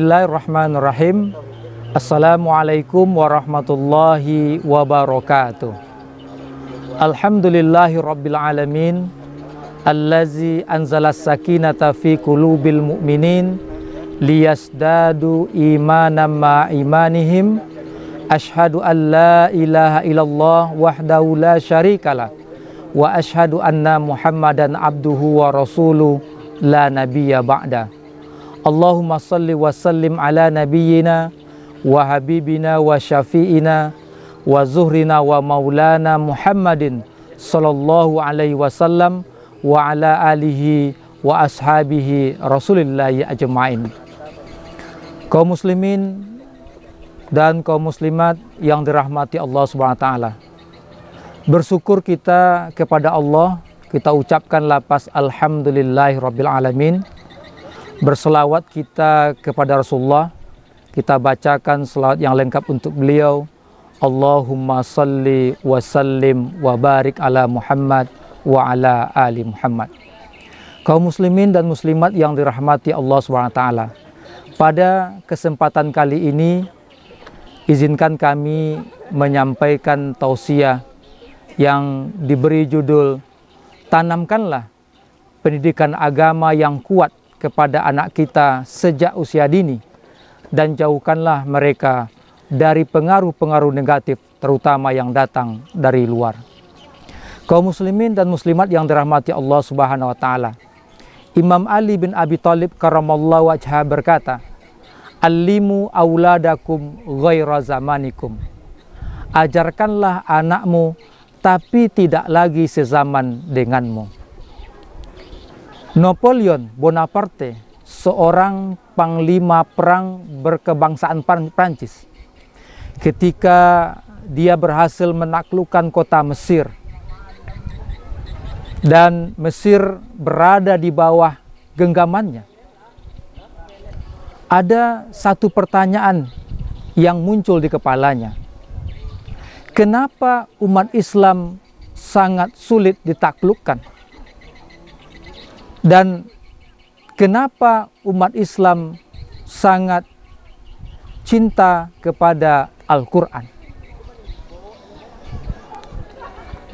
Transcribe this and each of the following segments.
Bismillahirrahmanirrahim. Assalamualaikum warahmatullahi wabarakatuh. Alhamdulillahi rabbil alamin, allazi anzalas sakinata fi qulubil mu'minin liyasdadu imanan ma imanihim. Ashhadu an la ilaha illallah wahdahu la syarikalah wa ashhadu anna Muhammadan abduhu wa rasuluh la nabiyya ba'da. Allahumma salli wa sallim ala nabiyyina wa habibina wa syafi'ina wa zuhrina wa maulana Muhammadin sallallahu alaihi wasallam wa ala alihi wa ashabihi rasulillahi ajma'in. Kaum muslimin dan kaum muslimat yang dirahmati Allah Subhanahu wa taala. Bersyukur kita kepada Allah, kita ucapkan lafaz alhamdulillahirabbil alamin. Berselawat kita kepada Rasulullah, kita bacakan selawat yang lengkap untuk beliau. Allahumma salli wa sallim wa barik ala Muhammad wa ala ali Muhammad. Kaum muslimin dan muslimat yang dirahmati Allah SWT, pada kesempatan kali ini izinkan kami menyampaikan tausiah yang diberi judul Tanamkanlah Pendidikan Agama yang Kuat kepada anak kita sejak usia dini, dan jauhkanlah mereka dari pengaruh-pengaruh negatif, terutama yang datang dari luar. Kaum muslimin dan muslimat yang dirahmati Allah Subhanahu wa taala, Imam Ali bin Abi Thalib karramallahu wajhah berkata, "Allimu auladakum ghaira zamanikum." Ajarkanlah anakmu tapi tidak lagi sezaman denganmu. Napoleon Bonaparte, seorang panglima perang berkebangsaan Prancis, ketika dia berhasil menaklukkan kota Mesir dan Mesir berada di bawah genggamannya, ada satu pertanyaan yang muncul di kepalanya. Kenapa umat Islam sangat sulit ditaklukkan? Dan kenapa umat Islam sangat cinta kepada Al-Quran?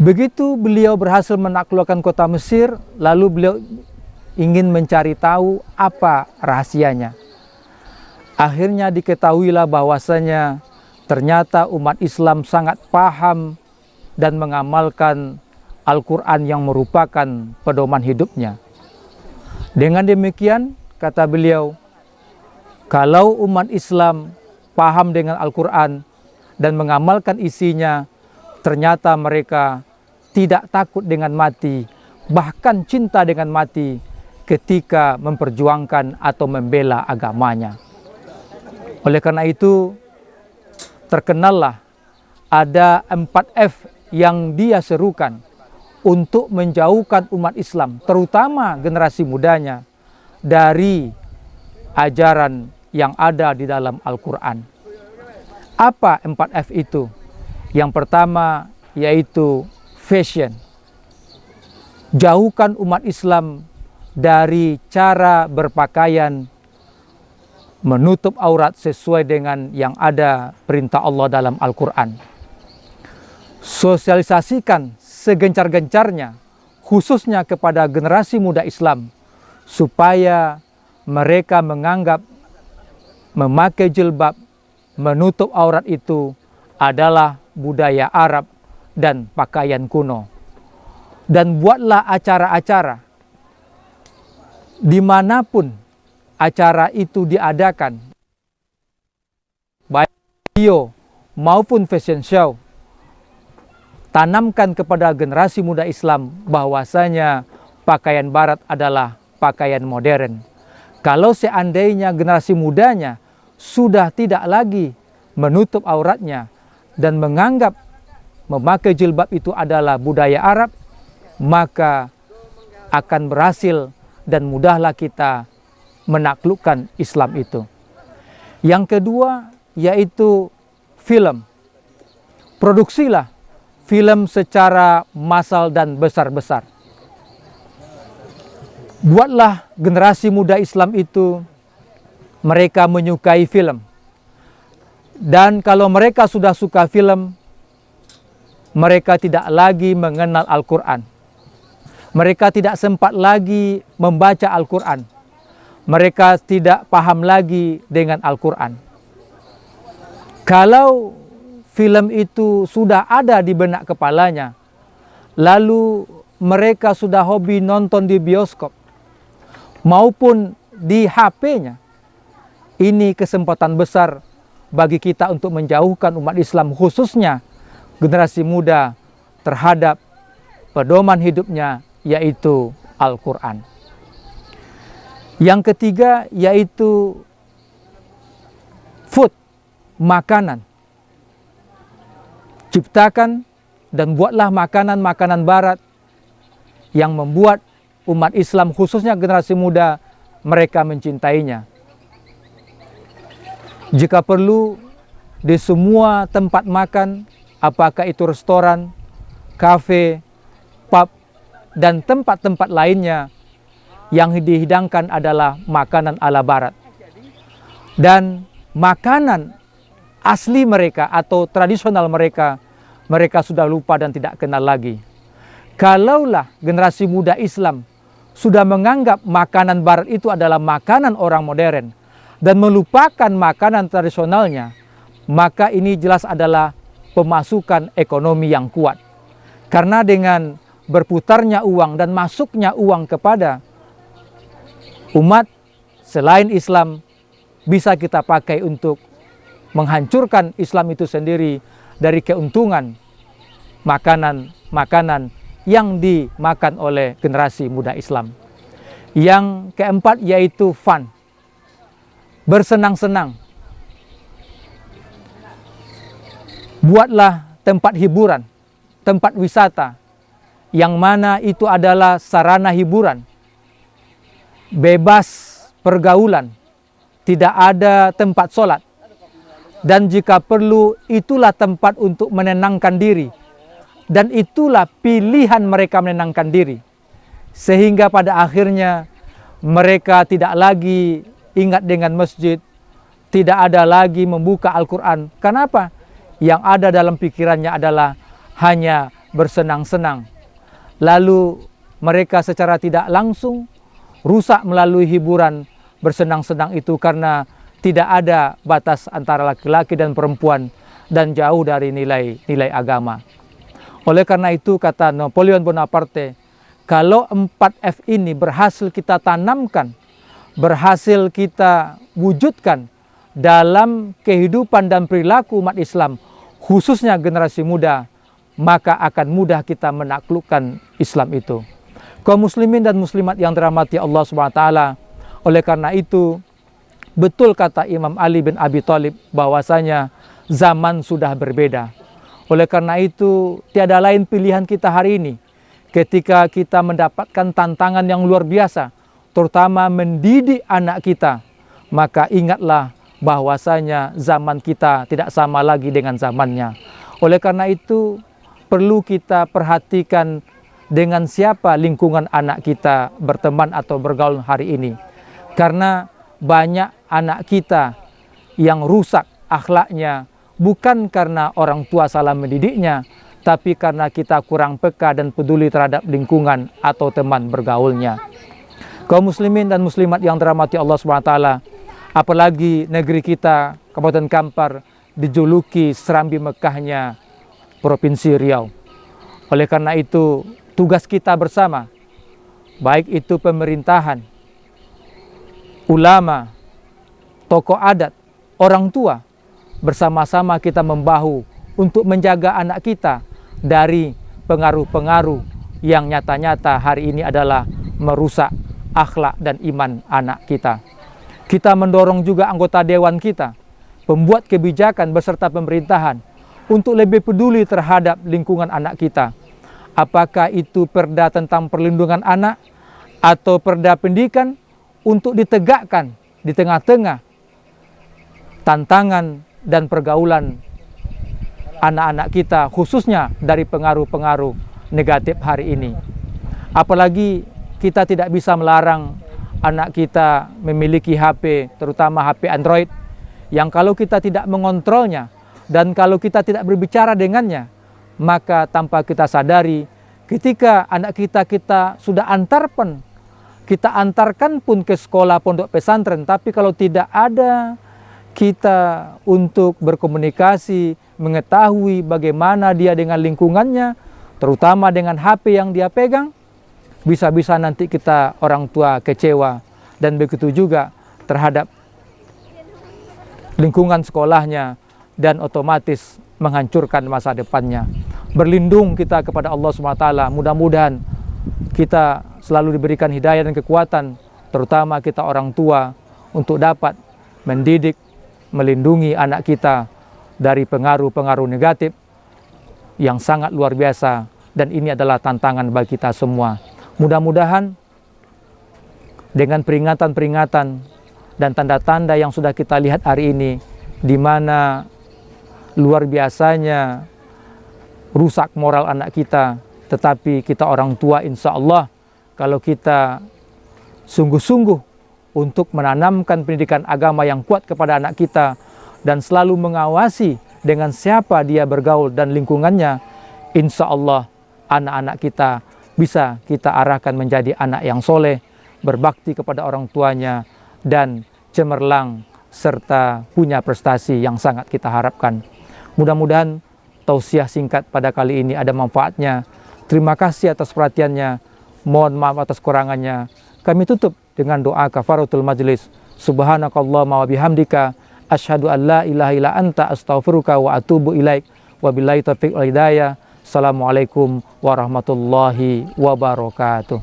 Begitu beliau berhasil menaklukkan kota Mesir, lalu beliau ingin mencari tahu apa rahasianya. Akhirnya diketahuilah bahwasanya ternyata umat Islam sangat paham dan mengamalkan Al-Quran yang merupakan pedoman hidupnya. Dengan demikian, kata beliau, kalau umat Islam paham dengan Al-Quran dan mengamalkan isinya, ternyata mereka tidak takut dengan mati, bahkan cinta dengan mati ketika memperjuangkan atau membela agamanya. Oleh karena itu, terkenallah ada 4F yang dia serukan untuk menjauhkan umat Islam, terutama generasi mudanya, dari ajaran yang ada di dalam Al-Quran. Apa 4F itu? Yang pertama yaitu fashion. Jauhkan umat Islam dari cara berpakaian menutup aurat sesuai dengan yang ada perintah Allah dalam Al-Quran. Sosialisasikan segencar-gencarnya, khususnya kepada generasi muda Islam, supaya mereka menganggap memakai jilbab, menutup aurat itu adalah budaya Arab dan pakaian kuno. Dan buatlah acara-acara dimanapun acara itu diadakan, baik video maupun fashion show. Tanamkan kepada generasi muda Islam bahwasanya pakaian barat adalah pakaian modern. Kalau seandainya generasi mudanya sudah tidak lagi menutup auratnya dan menganggap memakai jilbab itu adalah budaya Arab, maka akan berhasil dan mudahlah kita menaklukkan Islam itu. Yang kedua yaitu film. Produksilah film secara massal dan besar-besar. Buatlah generasi muda Islam itu mereka menyukai film. Dan kalau mereka sudah suka film, mereka tidak lagi mengenal Al-Quran. Mereka tidak sempat lagi membaca Al-Quran. Mereka tidak paham lagi dengan Al-Quran. Kalau film itu sudah ada di benak kepalanya, lalu mereka sudah hobi nonton di bioskop maupun di HP-nya, ini kesempatan besar bagi kita untuk menjauhkan umat Islam, khususnya generasi muda, terhadap pedoman hidupnya, yaitu Al-Quran. Yang ketiga yaitu food, makanan. Ciptakan dan buatlah makanan-makanan barat yang membuat umat Islam, khususnya generasi muda, mereka mencintainya. Jika perlu, di semua tempat makan, apakah itu restoran, kafe, pub, dan tempat-tempat lainnya, yang dihidangkan adalah makanan ala barat. Dan makanan asli mereka atau tradisional mereka, mereka sudah lupa dan tidak kenal lagi. Kalaulah generasi muda Islam sudah menganggap makanan barat itu adalah makanan orang modern dan melupakan makanan tradisionalnya, maka ini jelas adalah pemasukan ekonomi yang kuat. Karena dengan berputarnya uang dan masuknya uang kepada umat selain Islam, bisa kita pakai untuk menghancurkan Islam itu sendiri dari keuntungan makanan-makanan yang dimakan oleh generasi muda Islam. Yang keempat yaitu fun, bersenang-senang. Buatlah tempat hiburan, tempat wisata, yang mana itu adalah sarana hiburan, bebas pergaulan, tidak ada tempat sholat. Dan jika perlu, itulah tempat untuk menenangkan diri. Dan itulah pilihan mereka menenangkan diri. Sehingga pada akhirnya mereka tidak lagi ingat dengan masjid, tidak ada lagi membuka Al-Quran. Kenapa? Yang ada dalam pikirannya adalah hanya bersenang-senang. Lalu mereka secara tidak langsung rusak melalui hiburan bersenang-senang itu, karena tidak ada batas antara laki-laki dan perempuan dan jauh dari nilai-nilai agama. Oleh karena itu, kata Napoleon Bonaparte, kalau 4F ini berhasil kita tanamkan, berhasil kita wujudkan dalam kehidupan dan perilaku umat Islam, khususnya generasi muda, maka akan mudah kita menaklukkan Islam itu. Kaum muslimin dan muslimat yang dirahmati Allah SWT, oleh karena itu, betul kata Imam Ali bin Abi Thalib bahwasanya zaman sudah berbeda. Oleh karena itu, tiada lain pilihan kita hari ini ketika kita mendapatkan tantangan yang luar biasa, terutama mendidik anak kita, maka ingatlah bahwasanya zaman kita tidak sama lagi dengan zamannya. Oleh karena itu, perlu kita perhatikan dengan siapa lingkungan anak kita berteman atau bergaul hari ini. Karena banyak anak kita yang rusak akhlaknya, bukan karena orang tua salah mendidiknya, tapi karena kita kurang peka dan peduli terhadap lingkungan atau teman bergaulnya. Kaum muslimin dan muslimat yang dirahmati Allah SWT, apalagi negeri kita, Kabupaten Kampar, dijuluki Serambi Mekahnya Provinsi Riau. Oleh karena itu, tugas kita bersama, baik itu pemerintahan, ulama, tokoh adat, orang tua, bersama-sama kita membahu untuk menjaga anak kita dari pengaruh-pengaruh yang nyata-nyata hari ini adalah merusak akhlak dan iman anak kita. Kita mendorong juga anggota dewan kita, pembuat kebijakan beserta pemerintahan, untuk lebih peduli terhadap lingkungan anak kita. Apakah itu perda tentang perlindungan anak atau perda pendidikan, untuk ditegakkan di tengah-tengah tantangan dan pergaulan anak-anak kita, khususnya dari pengaruh-pengaruh negatif hari ini. Apalagi kita tidak bisa melarang anak kita memiliki HP, terutama HP Android, yang kalau kita tidak mengontrolnya dan kalau kita tidak berbicara dengannya, maka tanpa kita sadari, ketika anak kita sudah kita antarkan pun ke sekolah pondok pesantren, tapi kalau tidak ada kita untuk berkomunikasi, mengetahui bagaimana dia dengan lingkungannya, terutama dengan HP yang dia pegang, bisa-bisa nanti kita orang tua kecewa, dan begitu juga terhadap lingkungan sekolahnya, dan otomatis menghancurkan masa depannya. Berlindung kita kepada Allah SWT, mudah-mudahan kita selalu diberikan hidayah dan kekuatan, terutama kita orang tua, untuk dapat mendidik, melindungi anak kita dari pengaruh-pengaruh negatif yang sangat luar biasa, dan ini adalah tantangan bagi kita semua. Mudah-mudahan dengan peringatan-peringatan dan tanda-tanda yang sudah kita lihat hari ini, di mana luar biasanya rusak moral anak kita, tetapi kita orang tua insya Allah, kalau kita sungguh-sungguh untuk menanamkan pendidikan agama yang kuat kepada anak kita, dan selalu mengawasi dengan siapa dia bergaul dan lingkungannya, insya Allah anak-anak kita bisa kita arahkan menjadi anak yang soleh, berbakti kepada orang tuanya, dan cemerlang serta punya prestasi yang sangat kita harapkan. Mudah-mudahan tausiah singkat pada kali ini ada manfaatnya. Terima kasih atas perhatiannya. Mohon maaf atas kekurangannya. Kami tutup dengan doa kafaratul majlis. Subhanakallahumma wa bihamdika asyhadu an la ilaha illa anta astaghfiruka wa atubu ilaik. Wabillahi taufiq wal hidayah. Assalamualaikum warahmatullahi wabarakatuh.